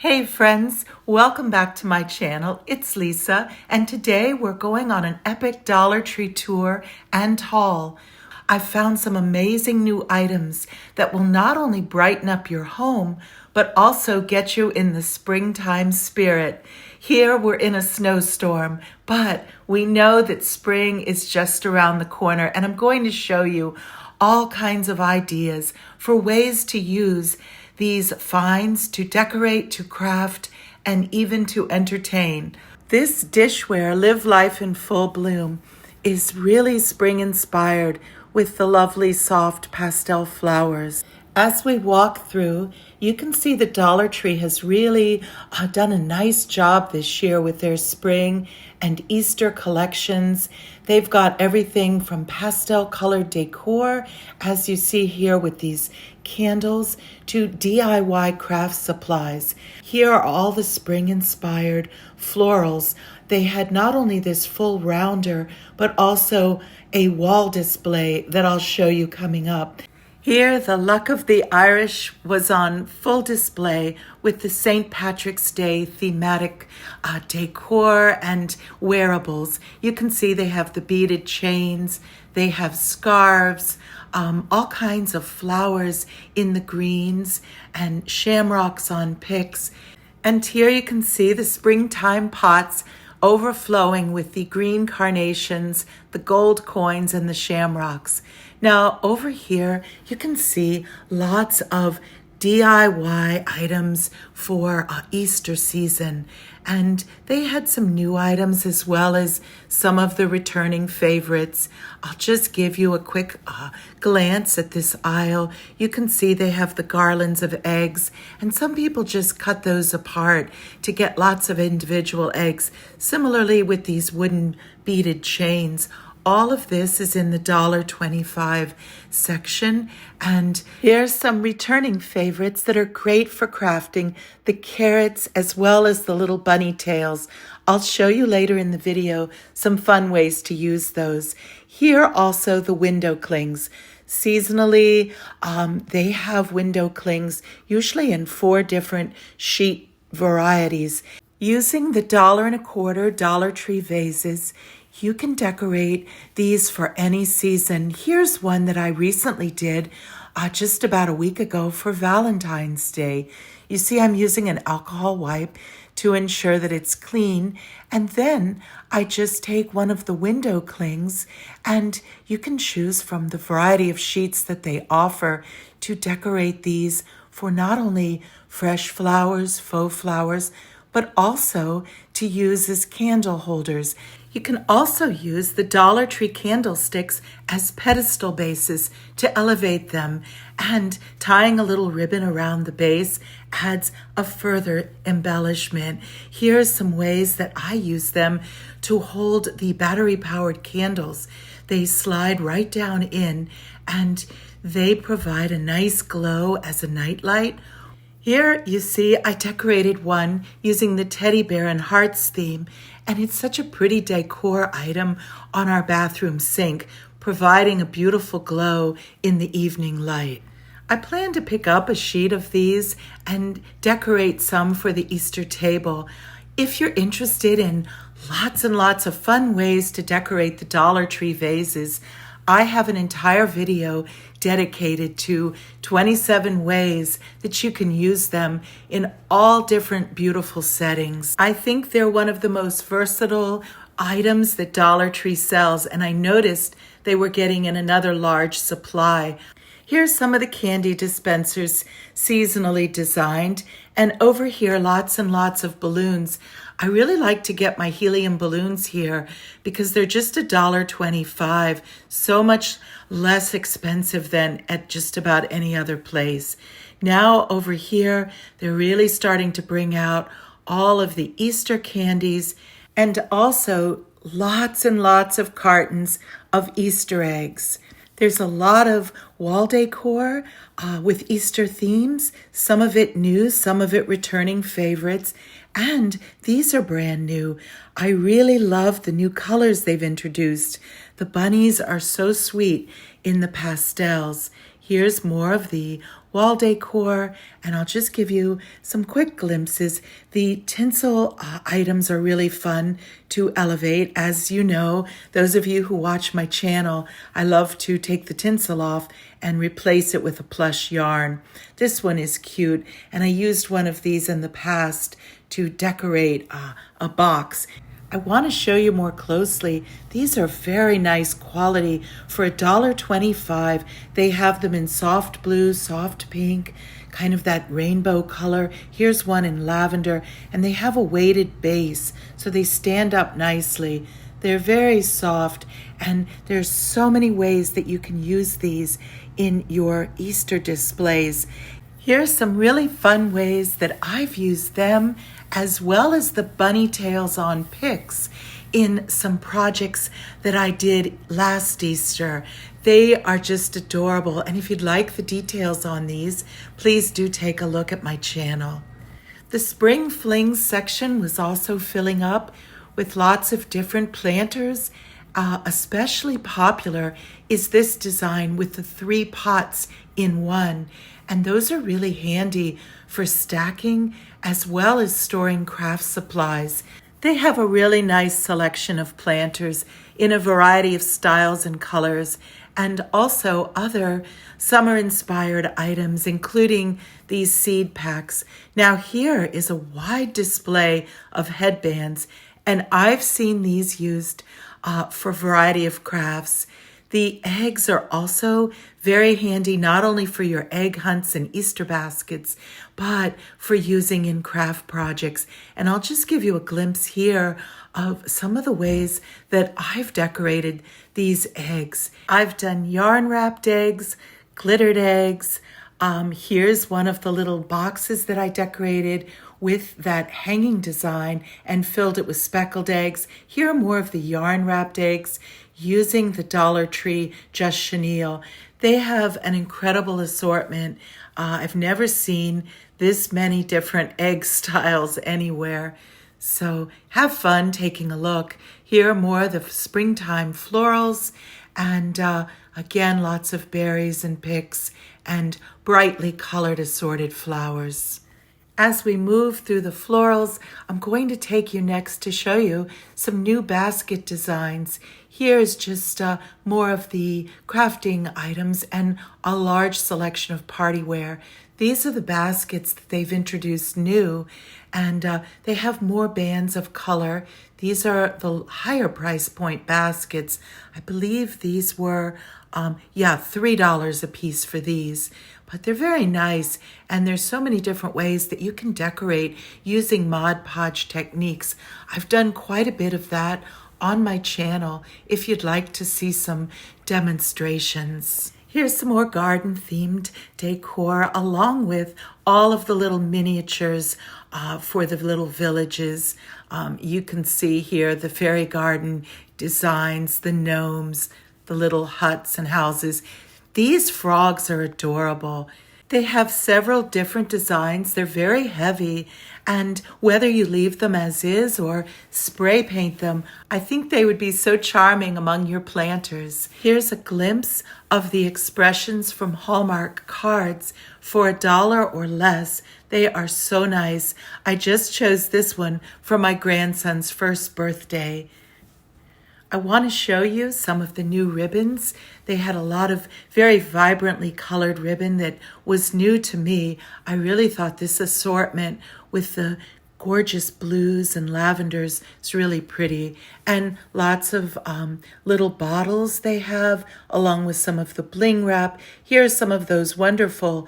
Hey friends, welcome back to my channel. It's Lisa, and today we're going on an epic Dollar Tree tour and haul. I've found some amazing new items that will not only brighten up your home, but also get you in the springtime spirit. Here we're in a snowstorm, but we know that spring is just around the corner, and I'm going to show you all kinds of ideas for ways to use these finds to decorate, to craft, and even to entertain. This dishware, Live Life in Full Bloom, is really spring inspired with the lovely soft pastel flowers. As we walk through, you can see the Dollar Tree has really done a nice job this year with their spring and Easter collections. They've got everything from pastel colored decor, as you see here with these candles, to DIY craft supplies. Here are all the spring inspired florals. They had not only this full rounder, but also a wall display that I'll show you coming up. Here, the Luck of the Irish was on full display with the St. Patrick's Day thematic decor and wearables. You can see they have the beaded chains, they have scarves, all kinds of flowers in the greens and shamrocks on picks. And here you can see the springtime pots overflowing with the green carnations, the gold coins, and the shamrocks. Now, over here, you can see lots of DIY items for Easter season. And they had some new items as well as some of the returning favorites. I'll just give you a quick glance at this aisle. You can see they have the garlands of eggs, and some people just cut those apart to get lots of individual eggs. Similarly with these wooden beaded chains. All of this is in the $1.25 section. And here's some returning favorites that are great for crafting, the carrots as well as the little bunny tails. I'll show you later in the video some fun ways to use those. Here also the window clings. Seasonally, they have window clings, usually in 4 different sheet varieties. Using the $1.25 Dollar Tree vases, you can decorate these for any season. Here's one that I recently did just about a week ago for Valentine's Day. You see, I'm using an alcohol wipe to ensure that it's clean. And then I just take one of the window clings, and you can choose from the variety of sheets that they offer to decorate these for not only fresh flowers, faux flowers, but also to use as candle holders. You can also use the Dollar Tree candlesticks as pedestal bases to elevate them, and tying a little ribbon around the base adds a further embellishment. Here are some ways that I use them to hold the battery-powered candles. They slide right down in, and they provide a nice glow as a nightlight. Here you see I decorated one using the teddy bear and hearts theme, and it's such a pretty decor item on our bathroom sink, providing a beautiful glow in the evening light. I plan to pick up a sheet of these and decorate some for the Easter table. If you're interested in lots and lots of fun ways to decorate the Dollar Tree vases, I have an entire video dedicated to 27 ways that you can use them in all different beautiful settings. I think they're one of the most versatile items that Dollar Tree sells, and I noticed they were getting in another large supply. Here's some of the candy dispensers seasonally designed, and over here lots and lots of balloons. I really like to get my helium balloons here because they're just $1.25, so much less expensive than at just about any other place. Now over here, they're really starting to bring out all of the Easter candies, and also lots and lots of cartons of Easter eggs. There's a lot of wall decor with Easter themes, some of it new, some of it returning favorites, and these are brand new. I really love the new colors they've introduced. The bunnies are so sweet in the pastels. Here's more of the wall decor, and I'll just give you some quick glimpses. The tinsel items are really fun to elevate. As you know, those of you who watch my channel, I love to take the tinsel off and replace it with a plush yarn. This one is cute, and I used one of these in the past to decorate a box. I want to show you more closely. These are very nice quality for $1.25. They have them in soft blue, soft pink, kind of that rainbow color. Here's one in lavender, and they have a weighted base, so they stand up nicely. They're very soft, and there's so many ways that you can use these in your Easter displays. Here's some really fun ways that I've used them, as well as the bunny tails on picks, in some projects that I did last Easter. They are just adorable, and if you'd like the details on these, please do take a look at my channel. The Spring Flings section was also filling up with lots of different planters. Especially popular is this design with the 3 pots in one. And those are really handy for stacking as well as storing craft supplies. They have a really nice selection of planters in a variety of styles and colors, and also other summer-inspired items, including these seed packs. Now here is a wide display of headbands, and I've seen these used for a variety of crafts. The eggs are also very handy, not only for your egg hunts and Easter baskets, but for using in craft projects. And I'll just give you a glimpse here of some of the ways that I've decorated these eggs. I've done yarn wrapped eggs, glittered eggs. Here's one of the little boxes that I decorated with that hanging design and filled it with speckled eggs. Here are more of the yarn wrapped eggs using the Dollar Tree Just Chenille. They have an incredible assortment. I've never seen this many different egg styles anywhere. So have fun taking a look. Here are more of the springtime florals, and again, lots of berries and picks and brightly colored assorted flowers. As we move through the florals, I'm going to take you next to show you some new basket designs. Here is just more of the crafting items and a large selection of party wear. These are the baskets that they've introduced new, and they have more bands of color. These are the higher price point baskets. I believe these were, $3 a piece for these. But they're very nice, and there's so many different ways that you can decorate using Mod Podge techniques. I've done quite a bit of that on my channel if you'd like to see some demonstrations. Here's some more garden-themed decor, along with all of the little miniatures for the little villages. You can see here the fairy garden designs, the gnomes, the little huts and houses. These frogs are adorable. They have several different designs. They're very heavy, and whether you leave them as is or spray paint them, I think they would be so charming among your planters. Here's a glimpse of the expressions from Hallmark cards for $1 or less. They are so nice. I just chose this one for my grandson's first birthday. I want to show you some of the new ribbons. They had a lot of very vibrantly colored ribbon that was new to me. I really thought this assortment with the gorgeous blues and lavenders is really pretty. And lots of little bottles they have, along with some of the bling wrap. Here's some of those wonderful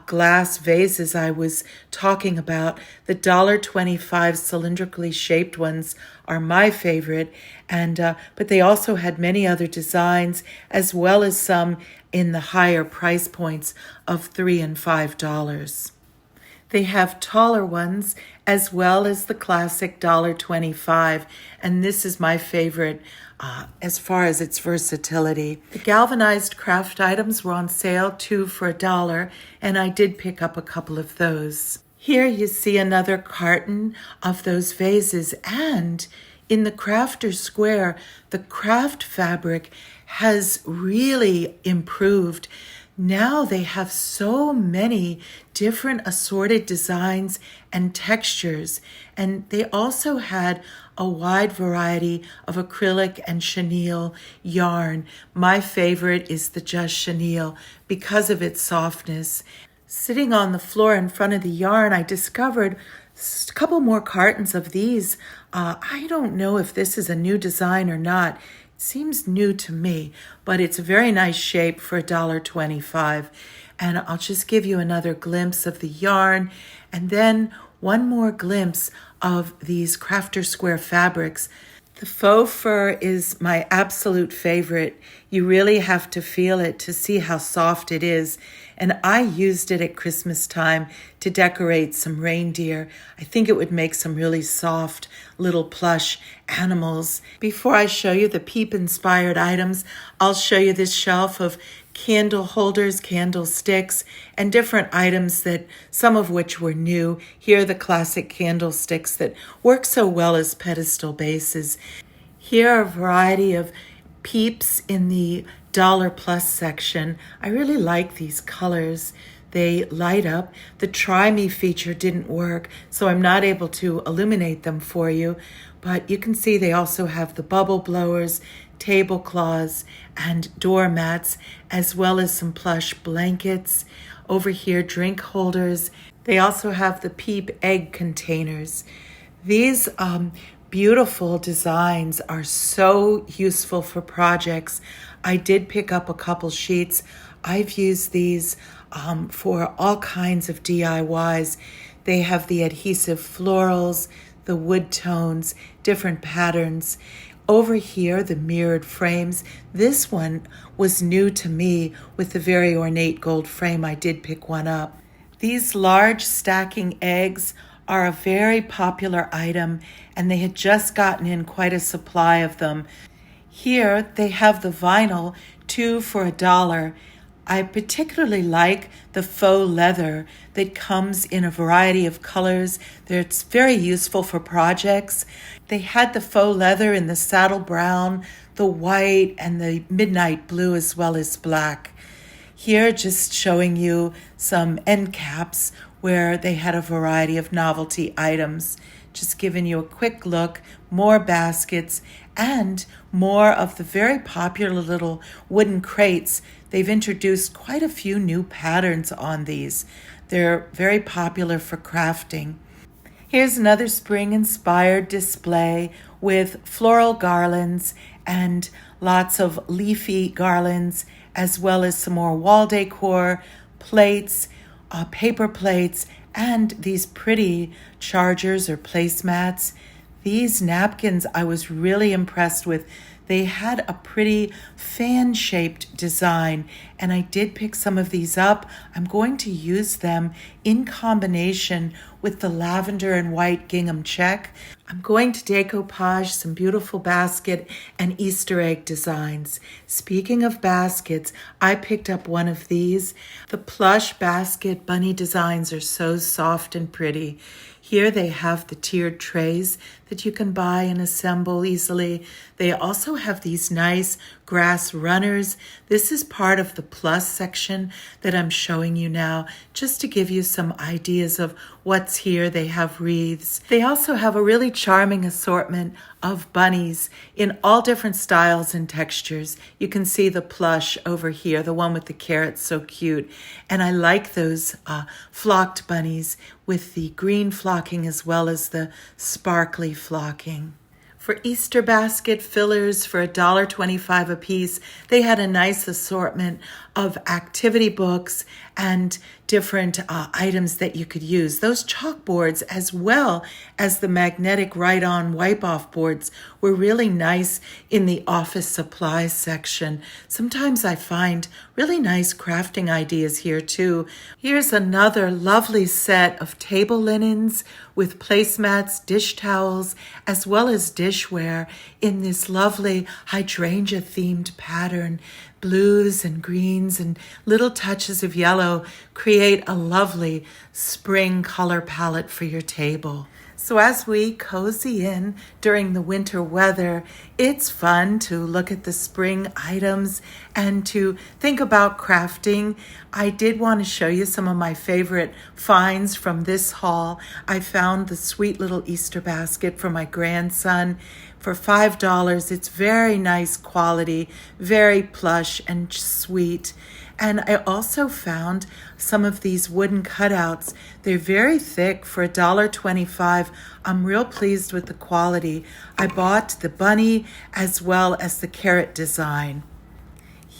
glass vases I was talking about. The $1.25 cylindrically shaped ones are my favorite, and but they also had many other designs, as well as some in the higher price points of $3 and $5. They have taller ones as well as the classic $1.25, and this is my favorite as far as its versatility. The galvanized craft items were on sale, 2 for $1, and I did pick up a couple of those. Here you see another carton of those vases, and in the crafter square, the craft fabric has really improved. Now they have so many different assorted designs and textures, and they also had a wide variety of acrylic and chenille yarn. My favorite is the just chenille because of its softness. Sitting on the floor in front of the yarn, I discovered a couple more cartons of these. I don't know if this is a new design or not. It seems new to me, but it's a very nice shape for $1.25. And I'll just give you another glimpse of the yarn, and then one more glimpse of these crafter square fabrics. The faux fur is my absolute favorite. You really have to feel it to see how soft it is. And I used it at Christmas time to decorate some reindeer. I think it would make some really soft little plush animals. Before I show you the Peep inspired items, I'll show you this shelf of candle holders, candlesticks, and different items that some of which were new. Here are the classic candlesticks that work so well as pedestal bases. Here are a variety of Peeps in the $+ section. I really like these colors. They light up. The Try Me feature didn't work, so I'm not able to illuminate them for you, but you can see they also have the bubble blowers, tablecloths, and doormats, as well as some plush blankets. Over here, drink holders. They also have the Peep egg containers. These beautiful designs are so useful for projects. I did pick up a couple sheets. I've used these for all kinds of DIYs. They have the adhesive florals, the wood tones, different patterns. Over here, the mirrored frames. This one was new to me with the very ornate gold frame. I did pick one up. These large stacking eggs are a very popular item, and they had just gotten in quite a supply of them. Here they have the vinyl, 2 for $1. I particularly like the faux leather that comes in a variety of colors. It's very useful for projects. They had the faux leather in the saddle brown, the white, and the midnight blue, as well as black. Here, just showing you some end caps where they had a variety of novelty items. Just giving you a quick look, more baskets, and more of the very popular little wooden crates. They've introduced quite a few new patterns on these. They're very popular for crafting. Here's another spring-inspired display with floral garlands and lots of leafy garlands, as well as some more wall decor, plates, paper plates, and these pretty chargers or placemats. These napkins I was really impressed with. They had a pretty fan-shaped design, and I did pick some of these up. I'm going to use them in combination with the lavender and white gingham check. I'm going to decoupage some beautiful basket and Easter egg designs. Speaking of baskets, I picked up one of these. The plush basket bunny designs are so soft and pretty. Here they have the tiered trays that you can buy and assemble easily. They also have these nice grass runners. This is part of the plus section that I'm showing you now, just to give you some ideas of what's here. They have wreaths. They also have a really charming assortment of bunnies in all different styles and textures. You can see the plush over here, the one with the carrots, so cute. And I like those flocked bunnies with the green flocking as well as the sparkly flocking. For Easter basket fillers for $1.25 a piece, they had a nice assortment of activity books and different items that you could use. Those chalkboards, as well as the magnetic write-on wipe-off boards, were really nice in the office supplies section. Sometimes I find really nice crafting ideas here too. Here's another lovely set of table linens with placemats, dish towels, as well as dishware in this lovely hydrangea-themed pattern. blues and greens and little touches of yellow create a lovely spring color palette for your table. So as we cozy in during the winter weather, it's fun to look at the spring items and to think about crafting. I did want to show you some of my favorite finds from this haul. I found the sweet little Easter basket for my grandson for $5. It's very nice quality, very plush and sweet. And I also found some of these wooden cutouts. They're very thick for $1.25. I'm real pleased with the quality. I bought the bunny as well as the carrot design.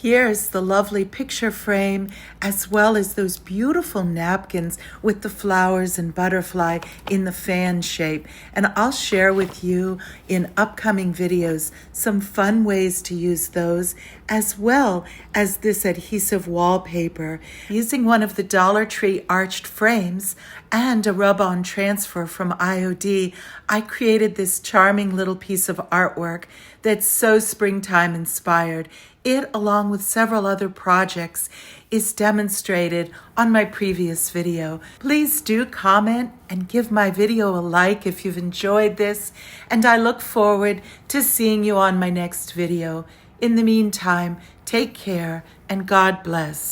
Here's the lovely picture frame, as well as those beautiful napkins with the flowers and butterfly in the fan shape. And I'll share with you in upcoming videos some fun ways to use those, as well as this adhesive wallpaper. Using one of the Dollar Tree arched frames and a rub-on transfer from IOD, I created this charming little piece of artwork that's so springtime inspired. It, along with several other projects, is demonstrated on my previous video. Please do comment and give my video a like if you've enjoyed this, and I look forward to seeing you on my next video. In the meantime, take care and God bless.